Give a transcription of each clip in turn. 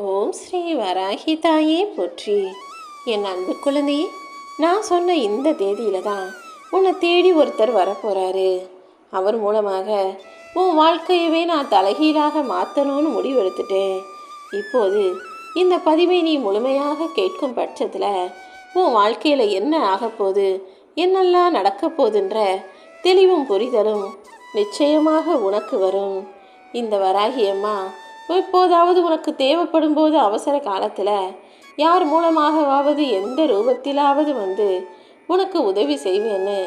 ஓம் ஸ்ரீ வராகி தாயே போற்றி. என் அன்பு குழந்தையே, நான் சொன்ன இந்த தேதியில தான் உன்னை தேடி ஒருத்தர் வரப்போறாரு. அவர் மூலமாக உன் வாழ்க்கையவே நான் தலைகீழாக மாற்றணும்னு முடிவெடுத்துட்டேன். இப்போது இந்த பதிவை நீ முழுமையாக கேட்கும் பட்சத்தில் உன் வாழ்க்கையில் என்ன ஆகப்போகுது, என்னெல்லாம் நடக்க போகுதுன்ற தெளிவும் புரிதலும் நிச்சயமாக உனக்கு வரும். இந்த வராகி அம்மா எப்போதாவது உனக்கு தேவைப்படும் போது அவசர காலத்தில் யார் மூலமாகவாவது எந்த ரூபத்திலாவது வந்து உனக்கு உதவி செய்வேன்னு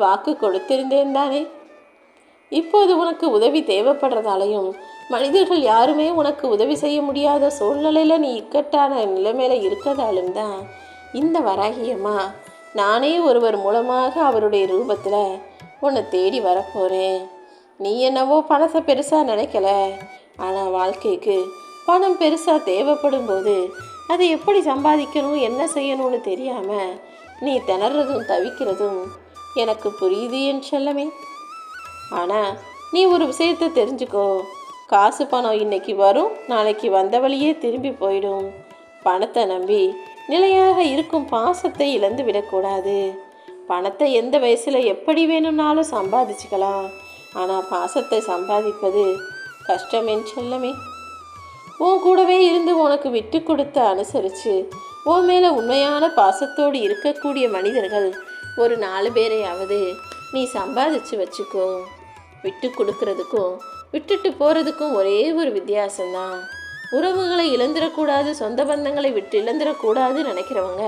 வாக்கு கொடுத்திருந்தேன் தானே. இப்போது உனக்கு உதவி தேவைப்படுறதாலையும் மனிதர்கள் யாருமே உனக்கு உதவி செய்ய முடியாத சூழ்நிலையில் நீ இக்கட்டான நிலைமையில இருக்கிறதாலும் தான் இந்த வராகியம்மா நானே ஒருவர் மூலமாக அவருடைய ரூபத்தில் உன்னை தேடி வரப்போகிறேன். நீ என்னவோ பணத்தை பெருசாக நினைக்கல, ஆனால் வாழ்க்கைக்கு பணம் பெருசாக தேவைப்படும் போது அதை எப்படி சம்பாதிக்கணும், என்ன செய்யணும்னு தெரியாமல் நீ திணறதும் தவிக்கிறதும் எனக்கு புரியுது என் செல்லமே. ஆனால் நீ ஒரு விஷயத்தை தெரிஞ்சுக்கோ, காசு பணம் இன்னைக்கு வரும், நாளைக்கு வந்த வழியே திரும்பி போயிடும். பணத்தை நம்பி நிலையாக இருக்கும் பாசத்தை இழந்து விடக்கூடாது. பணத்தை எந்த வயசில் எப்படி வேணும்னாலும் சம்பாதிச்சுக்கலாம், ஆனால் பாசத்தை சம்பாதிப்பது கஷ்டம் என் செல்லமே. உன் கூடவே இருந்து உனக்கு விட்டு கொடுத்து அனுசரித்து உன் மேலே உண்மையான பாசத்தோடு இருக்கக்கூடிய மனிதர்கள் ஒரு 4 பேரையாவது நீ சம்பாதிச்சு வச்சுக்கோ. விட்டு கொடுக்கறதுக்கும் விட்டுட்டு போகிறதுக்கும் ஒரே ஒரு வித்தியாசம்தான். உறவுகளை இழந்துடக்கூடாது, சொந்த பந்தங்களை விட்டு இழந்துடக்கூடாதுன்னு நினைக்கிறவங்க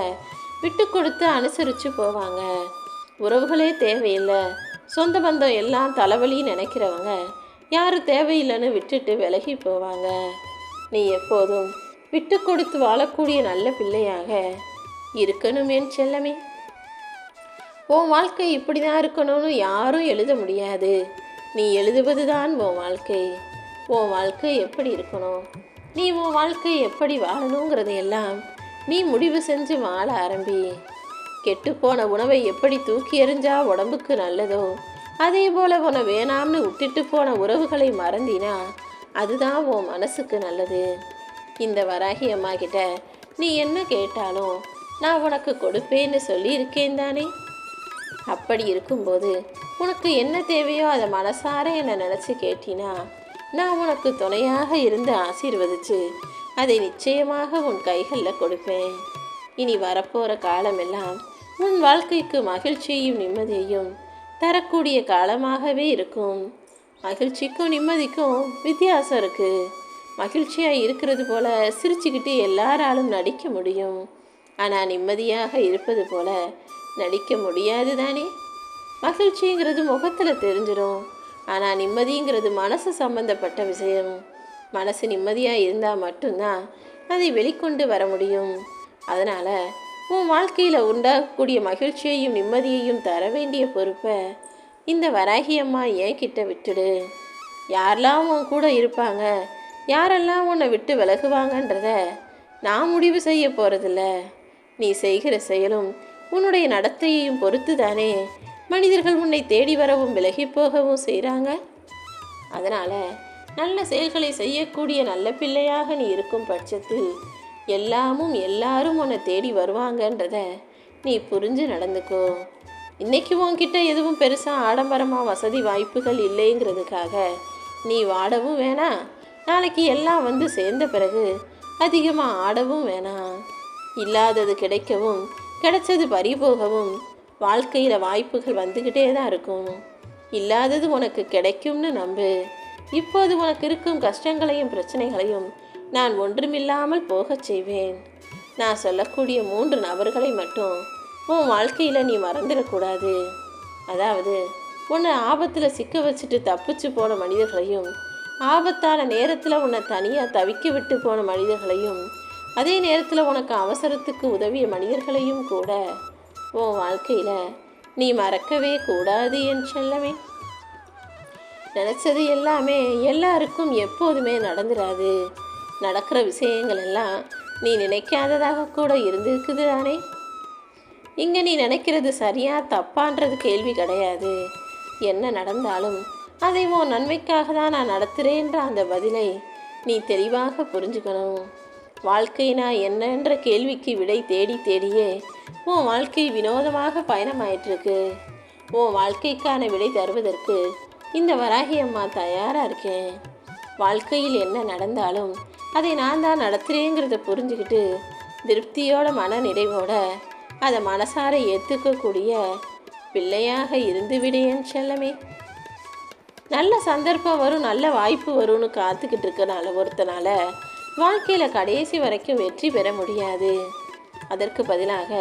விட்டு கொடுத்து அனுசரித்து போவாங்க. உறவுகளே தேவையில்லை, சொந்த பந்தம் எல்லாம் தலைவலின்னு நினைக்கிறவங்க யாரும் தேவையில்லைன்னு விட்டுட்டு விலகி போவாங்க. நீ எப்போதும் விட்டு கொடுத்து வாழக்கூடிய நல்ல பிள்ளையாக இருக்கணும் என் செல்லமே. உன் வாழ்க்கை இப்படி தான் இருக்கணும்னு யாரும் எழுத முடியாது. நீ எழுதுவது தான் உன் வாழ்க்கை. உன் வாழ்க்கை எப்படி இருக்கணும், நீ உன் வாழ்க்கை எப்படி வாழணுங்கிறதையெல்லாம் நீ முடிவு செஞ்சு வாழ ஆரம்பி. கெட்டுப்போன உணவை எப்படி தூக்கி எறிஞ்சா உடம்புக்கு நல்லதோ அதே போல் உன்னை வேணாம்னு விட்டுட்டு போன உறவுகளை மறந்தினா அதுதான் உன் மனசுக்கு நல்லது. இந்த வராகி அம்மா கிட்ட நீ என்ன கேட்டாலும் நான் உனக்கு கொடுப்பேன்னு சொல்லியிருக்கேன் தானே. அப்படி இருக்கும்போது உனக்கு என்ன தேவையோ அதை மனசார என்னை நினச்சி கேட்டினா நான் உனக்கு துணையாக இருந்து ஆசீர்வதிச்சு அதை நிச்சயமாக உன் கைகளில் கொடுப்பேன். இனி வரப்போகிற காலமெல்லாம் உன் வாழ்க்கைக்கு மகிழ்ச்சியையும் நிம்மதியையும் தரக்கூடிய காலமாகவே இருக்கும். மகிழ்ச்சிக்கும் நிம்மதிக்கும் வித்தியாசம் இருக்குது. மகிழ்ச்சியாக இருக்கிறது போல் சிரிச்சுக்கிட்டு எல்லாராலும் நடிக்க முடியும், ஆனால் நிம்மதியாக இருப்பது போல் நடிக்க முடியாது தானே. மகிழ்ச்சிங்கிறது முகத்தில் தெரிஞ்சிடும், ஆனால் நிம்மதிங்கிறது மனசு சம்பந்தப்பட்ட விஷயம். மனசு நிம்மதியாக இருந்தால் மட்டும்தான் அதை வெளிக்கொண்டு வர முடியும். அதனால் உன் வாழ்க்கையில் உண்டாகக்கூடிய மகிழ்ச்சியையும் நிம்மதியையும் தர வேண்டிய பொறுப்பை இந்த வராகி அம்மா ஏன் கிட்ட விட்டுடு. யாரெல்லாம் உன் கூட இருப்பாங்க, யாரெல்லாம் உன்னை விட்டு விலகுவாங்கன்றத நான் முடிவு செய்ய போகிறதில்ல. நீ செய்கிற செயலும் உன்னுடைய நடத்தையையும் பொறுத்து தானே மனிதர்கள் உன்னை தேடி வரவும் விலகி போகவும் செய்கிறாங்க. அதனால் நல்ல செயல்களை செய்யக்கூடிய நல்ல பிள்ளையாக நீ இருக்கும் பட்சத்தில் எல்லாரும் உன்னை தேடி வருவாங்கன்றத நீ புரிஞ்சு நடந்துக்கோ. இன்றைக்கி உன்கிட்ட எதுவும் பெருசாக ஆடம்பரமாக வசதி வாய்ப்புகள் இல்லைங்கிறதுக்காக நீ வாடவும் வேணாம், நாளைக்கு எல்லாம் வந்து சேர்ந்த பிறகு அதிகமாக ஆடவும் வேணாம். இல்லாதது கிடைக்கவும் கிடைச்சது பறிபோகவும் வாழ்க்கையில் வாய்ப்புகள் வந்துக்கிட்டே தான் இருக்கும். இல்லாதது உனக்கு கிடைக்கும்னு நம்பு. இப்போது உனக்கு இருக்கும் கஷ்டங்களையும் பிரச்சனைகளையும் நான் ஒன்றுமில்லாமல் போகச் செய்வேன். நான் சொல்லக்கூடிய 3 நபர்களை மட்டும் உன் வாழ்க்கையில் நீ மறந்துடக்கூடாது. அதாவது உன்னை ஆபத்தில் சிக்க வச்சுட்டு தப்பிச்சு போன மனிதர்களையும், ஆபத்தான நேரத்தில் உன்னை தனியாக தவிக்க விட்டு போன மனிதர்களையும், அதே நேரத்தில் உனக்கு அவசரத்துக்கு உதவிய மனிதர்களையும் கூட உன் வாழ்க்கையில் நீ மறக்கவே கூடாது என் செல்லமே. நினச்சது எல்லாமே எல்லாருக்கும் எப்போதுமே நடந்துடாது. நடக்கிற விஷயங்கள் எல்லாம் நீ நினைக்காததாக கூட இருந்திருக்குது தானே. இங்கே நீ நினைக்கிறது சரியா தப்பான்றது கேள்வி கிடையாது. என்ன நடந்தாலும் அதை உன் நன்மைக்காக தான் நான் நடத்துகிறேன்ற அந்த பதிலை நீ தெளிவாக புரிஞ்சுக்கணும். வாழ்க்கைனா என்னன்ற கேள்விக்கு விடை தேடி தேடியே உன் வாழ்க்கை வினோதமாக பயணமாயிட்டிருக்கு. உன் வாழ்க்கைக்கான விடை தருவதற்கு இந்த வராகி அம்மா தயாராக இருக்கேன். வாழ்க்கையில் என்ன நடந்தாலும் அதை நான் தான் நடத்துகிறேங்கிறத புரிஞ்சுக்கிட்டு திருப்தியோட மன நிறைவோட அதை மனசார ஏற்றுக்கக்கூடிய பிள்ளையாக இருந்து விடேன் செல்லமே. நல்ல சந்தர்ப்பம் வரும், நல்ல வாய்ப்பு வரும்னு காத்துக்கிட்டு இருக்கனால ஒருத்தனால வாழ்க்கையில் கடைசி வரைக்கும் வெற்றி பெற முடியாது. அதற்கு பதிலாக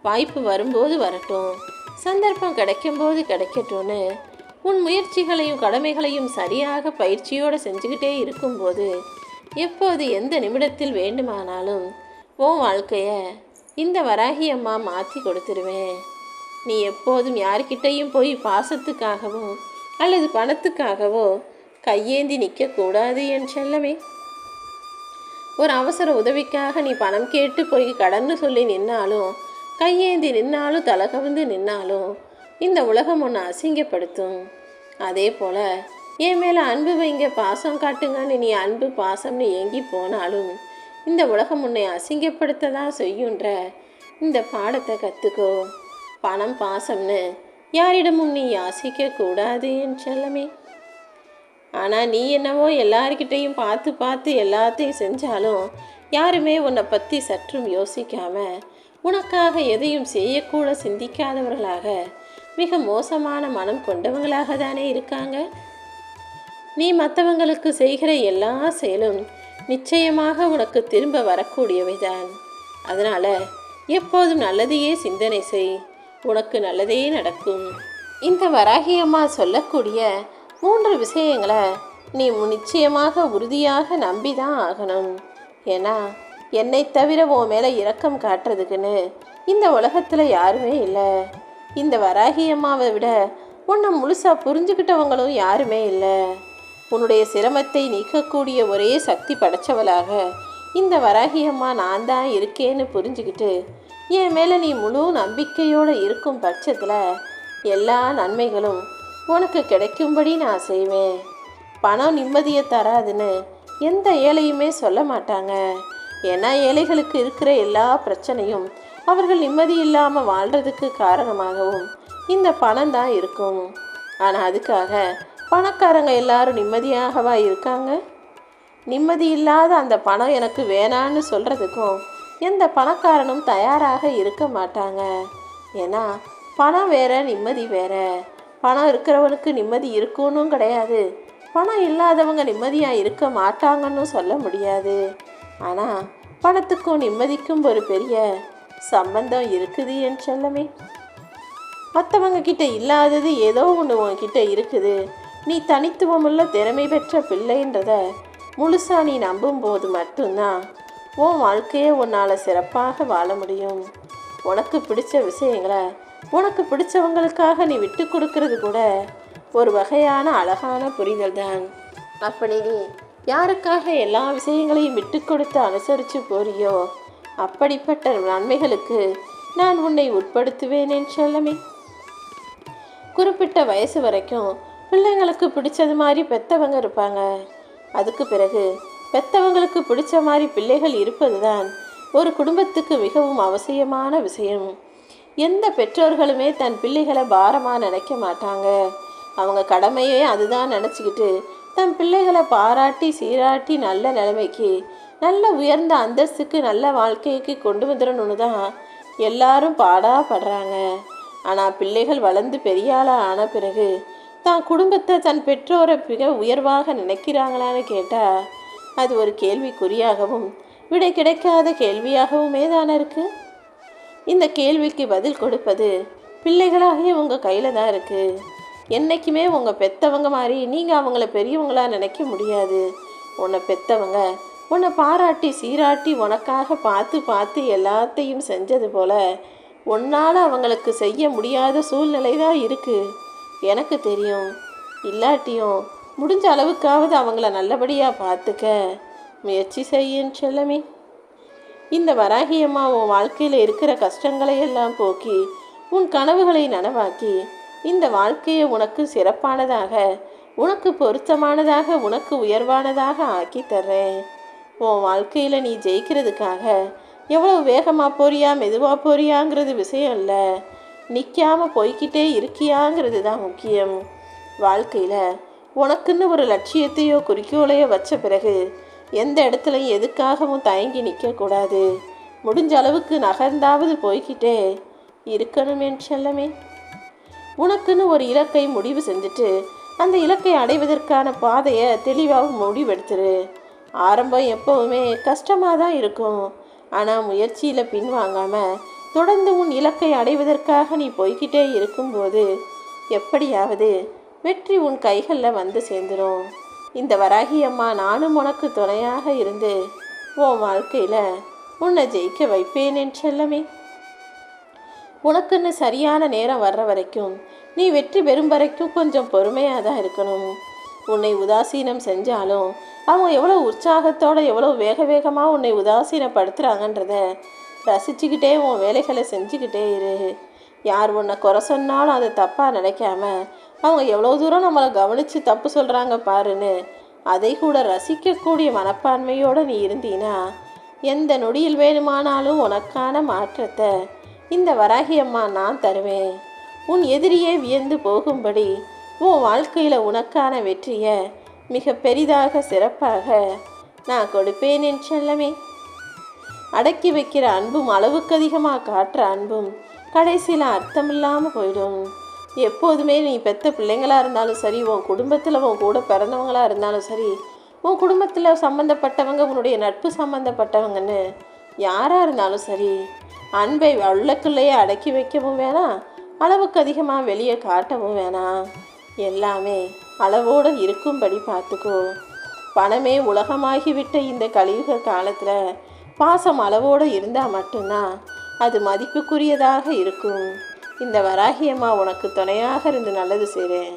வாய்ப்பு வரும்போது வரட்டும், சந்தர்ப்பம் கிடைக்கும்போது கிடைக்கட்டும்னு உன் முயற்சிகளையும் கடமைகளையும் சரியாக பயிற்சியோடு செஞ்சுக்கிட்டே இருக்கும்போது எப்போது எந்த நிமிடத்தில் வேண்டுமானாலும் உன் வாழ்க்கையை இந்த வராகி அம்மா மாற்றி கொடுத்துருவேன். நீ எப்போதும் யார்கிட்டையும் போய் பாசத்துக்காகவோ அல்லது பணத்துக்காகவோ கையேந்தி நிற்கக்கூடாது என் செல்லமே. ஒரு அவசர உதவிக்காக நீ பணம் கேட்டு போய் கடன்னு சொல்லி நின்னாலும், கையேந்தி நின்னாலும், தலை கவிழ்ந்து நின்னாலும் இந்த உலகம் ஒன்று அசிங்கப்படுத்தும். அதே போல் என் மேலே அன்பு வைங்க, பாசம் காட்டுங்கன்னு நீ அன்பு பாசம்னு ஏங்கி போனாலும் இந்த உலகம் உன்னை அசிங்கப்படுத்த தான் செய்யுன்ற இந்த பாடத்தை கற்றுக்கோ. பணம் பாசம்னு யாரிடமும் நீ யாசிக்க கூடாது என் செல்லமே. ஆனால் நீ என்னவோ எல்லார்கிட்டையும் பார்த்து பார்த்து எல்லாத்தையும் செஞ்சாலும் யாருமே உன்னை பற்றி சற்றும் யோசிக்காம உனக்காக எதையும் செய்யக்கூட சிந்திக்காதவர்களாக மிக மோசமான மனம் கொண்டவங்களாக தானே இருக்காங்க. நீ மற்றவங்களுக்கு செய்கிற எல்லா செயலும் நிச்சயமாக உனக்கு திரும்ப வரக்கூடியவைதான். அதனால் எப்போதும் நல்லதையே சிந்தனை செய், உனக்கு நல்லதே நடக்கும். இந்த வராகி அம்மா சொல்லக்கூடிய 3 விஷயங்களை நீ நிச்சயமாக உறுதியாக நம்பி தான் ஆகணும். ஏன்னா என்னை தவிர உன் மேலே இரக்கம் காட்டுறதுக்குன்னு இந்த உலகத்தில் யாருமே இல்லை. இந்த வராகி அம்மாவை விட உன்னை முழுசாக புரிஞ்சுக்கிட்டவங்களும் யாருமே இல்லை. உன்னுடைய சிரமத்தை நீக்கக்கூடிய ஒரே சக்தி படைச்சவளாக இந்த வராகி அம்மா நான் தான் இருக்கேன்னு புரிஞ்சுக்கிட்டு என் மேலே நீ முழு நம்பிக்கையோடு இருக்கும் பட்சத்தில் எல்லா நன்மைகளும் உனக்கு கிடைக்கும்படி நான் செய்வேன். பணம் நிம்மதியை தராதுன்னு எந்த ஏழையுமே சொல்ல மாட்டாங்க. ஏன்னா ஏழைகளுக்கு இருக்கிற எல்லா பிரச்சனையும் அவர்கள் நிம்மதி இல்லாமல் வாழ்கிறதுக்கு காரணமாகவும் இந்த பணம் தான் இருக்கும். ஆனால் அதுக்காக பணக்காரங்க எல்லாரும் நிம்மதியாகவா இருக்காங்க? நிம்மதி இல்லாத அந்த பணம் எனக்கு வேணான்னு சொல்கிறதுக்கும் எந்த பணக்காரனும் தயாராக இருக்க மாட்டாங்க. ஏன்னா பணம் வேற, நிம்மதி வேற. பணம் இருக்கிறவனுக்கு நிம்மதி இருக்குன்னும் கிடையாது, பணம் இல்லாதவங்க நிம்மதியாக இருக்க மாட்டாங்கன்னு சொல்ல முடியாது. ஆனால் பணத்துக்கும் நிம்மதிக்கும் ஒரு பெரிய சம்பந்தம் இருக்குது என் செல்லமே. மற்றவங்க கிட்ட இல்லாதது ஏதோ ஒன்று உன்கிட்ட இருக்குது. நீ தனித்துவமுள்ள திறமை பெற்ற பிள்ளைன்றத முழுசாக நீ நம்பும்போது மட்டும்தான் உன் வாழ்க்கையை உன்னால் சிறப்பாக வாழ முடியும். உனக்கு பிடிச்ச விஷயங்களை உனக்கு பிடிச்சவங்களுக்காக நீ விட்டு கொடுக்கறது கூட ஒரு வகையான அழகான புரிதல் தான். அப்படி நீ யாருக்காக எல்லா விஷயங்களையும் விட்டு கொடுத்து அனுசரித்து போறியோ அப்படிப்பட்ட நன்மைகளுக்கு நான் உன்னை உட்படுத்துவேன் என் செல்லமே. குறிப்பிட்ட வயசு வரைக்கும் பிள்ளைங்களுக்கு பிடிச்சது மாதிரி பெற்றவங்க இருப்பாங்க. அதுக்கு பிறகு பெற்றவங்களுக்கு பிடிச்ச மாதிரி பிள்ளைகள் இருப்பது தான் ஒரு குடும்பத்துக்கு மிகவும் அவசியமான விஷயம். எந்த பெற்றோர்களுமே தன் பிள்ளைகளை பாரமாக நினைக்க மாட்டாங்க. அவங்க கடமையே அதுதான் நினச்சிக்கிட்டு தன் பிள்ளைகளை பாராட்டி சீராட்டி நல்ல நிலைமைக்கு, நல்ல உயர்ந்த அந்தஸ்துக்கு, நல்ல வாழ்க்கைக்கு கொண்டு வந்துடணும்னு தான் எல்லாரும் பாடாப்படுறாங்க. ஆனால் பிள்ளைகள் வளர்ந்து பெரியாளாக ஆன பிறகு தான் குடும்பத்தை, தன் பெற்றோரை மிக உயர்வாக நினைக்கிறாங்களான்னு கேட்டால் அது ஒரு கேள்விக்குறியாகவும் விடை கிடைக்காத கேள்வியாகவுமே தானே இருக்குது. இந்த கேள்விக்கு பதில் கொடுப்பது பிள்ளைகளாகிய உங்கள் கையில் தான் இருக்குது. என்றைக்குமே உங்கள் பெற்றவங்க மாதிரி நீங்கள் அவங்கள பெரியவங்களாக நினைக்க முடியாது. உன்னை பெற்றவங்க உன்னை பாராட்டி சீராட்டி உனக்காக பார்த்து பார்த்து எல்லாத்தையும் செஞ்சது போல் உன்னால் அவங்களுக்கு செய்ய முடியாத சூழ்நிலை தான் இருக்குது. எனக்கு தெரியும். இல்லாட்டியும் முடிஞ்ச அளவுக்காவது அவங்கள நல்லபடியாக பார்த்துக்க முயற்சி செய்யன்னு செல்லமே. இந்த வராகி அம்மா உன் வாழ்க்கையில் இருக்கிற கஷ்டங்களை எல்லாம் போக்கி உன் கனவுகளை நனவாக்கி இந்த வாழ்க்கையை உனக்கு சிறப்பானதாக, உனக்கு பொருத்தமானதாக, உனக்கு உயர்வானதாக ஆக்கி தர்றேன். உன் வாழ்க்கையில் நீ ஜெயிக்கிறதுக்காக எவ்வளோ வேகமாக போறியா மெதுவாக போறியாங்கிறது விஷயம் இல்லை, நிற்காமல் போய்கிட்டே இருக்கியாங்கிறது தான் முக்கியம். வாழ்க்கையில் உனக்குன்னு ஒரு லட்சியத்தையோ குறிக்கோளையோ வச்ச பிறகு எந்த இடத்துலையும் எதுக்காகவும் தயங்கி நிற்கக்கூடாது. முடிஞ்ச அளவுக்கு நகர்ந்தாவது போய்கிட்டே இருக்கணும் என் செல்லமே. உனக்குன்னு ஒரு இலக்கை முடிவு செஞ்சுட்டு அந்த இலக்கை அடைவதற்கான பாதையை தெளிவாக முடிவெடுத்துரு. ஆரம்பம் எப்போவுமே கஷ்டமாக தான் இருக்கும். ஆனால் முயற்சியில் பின்வாங்காமல் தொடர்ந்து உன் இலக்கை அடைவதற்காக நீ போய்கிட்டே இருக்கும்போது எப்படியாவது வெற்றி உன் கைகளில் வந்து சேர்ந்துடும். இந்த வராகி அம்மா நானும் உனக்கு துணையாக இருந்து உன் வாழ்க்கையில் உன்னை ஜெயிக்க வைப்பேன் என் செல்லமே. உனக்குன்னு சரியான நேரம் வர்ற வரைக்கும், நீ வெற்றி பெறும் வரைக்கும் கொஞ்சம் பொறுமையாக தான் இருக்கணும். உன்னை உதாசீனம் செஞ்சாலும் அவங்க எவ்வளோ உற்சாகத்தோடு எவ்வளோ வேகமாக உன்னை உதாசீனப்படுத்துகிறாங்கன்றத ரசிச்சுக்கிட்டே உன் வேலைகளை செஞ்சுக்கிட்டே இரு. யார் உன்னை குறை சொன்னாலும் அதை தப்பாக நினைக்காம அவங்க எவ்வளோ தூரம் நம்மளை கவனித்து தப்பு சொல்கிறாங்க பாருன்னு அதை கூட ரசிக்கக்கூடிய மனப்பான்மையோடு நீ இருந்தீன்னா எந்த நொடியில் வேணுமானாலும் உனக்கான மாற்றத்தை இந்த வராகி அம்மா நான் தருவேன். உன் எதிரியே வியந்து போகும்படி உன் வாழ்க்கையில் உனக்கான வெற்றியை மிக பெரிதாக சிறப்பாக நான் கொடுப்பேன் என் செல்லமே. அடக்கி வைக்கிற அன்பும் அளவுக்கு அதிகமாக காட்டுற அன்பும் கடைசியில் அர்த்தமில்லாமல் போயிடும். எப்போதுமே நீ பெற்ற பிள்ளைங்களாக இருந்தாலும் சரி, உன் குடும்பத்தில் உன் கூட பிறந்தவங்களாக இருந்தாலும் சரி, உன் குடும்பத்தில் சம்மந்தப்பட்டவங்க, உன்னுடைய நட்பு சம்மந்தப்பட்டவங்கன்னு யாராக இருந்தாலும் சரி, அன்பை உள்ளக்குள்ளேயே அடக்கி வைக்கவும் வேணாம், அளவுக்கு அதிகமாக வெளியே காட்டவும் வேணாம். எல்லாமே அளவோடு இருக்கும்படி பார்த்துக்கோ. பணமே உலகமாகிவிட்ட இந்த கலியுக காலத்தில் பாசம் அளவோடு இருந்தால் மட்டும்தான் அது மதிப்புக்குரியதாக இருக்கும். இந்த வராகி அம்மா உனக்கு துணையாக இருந்து நல்லது செய்கிறேன்.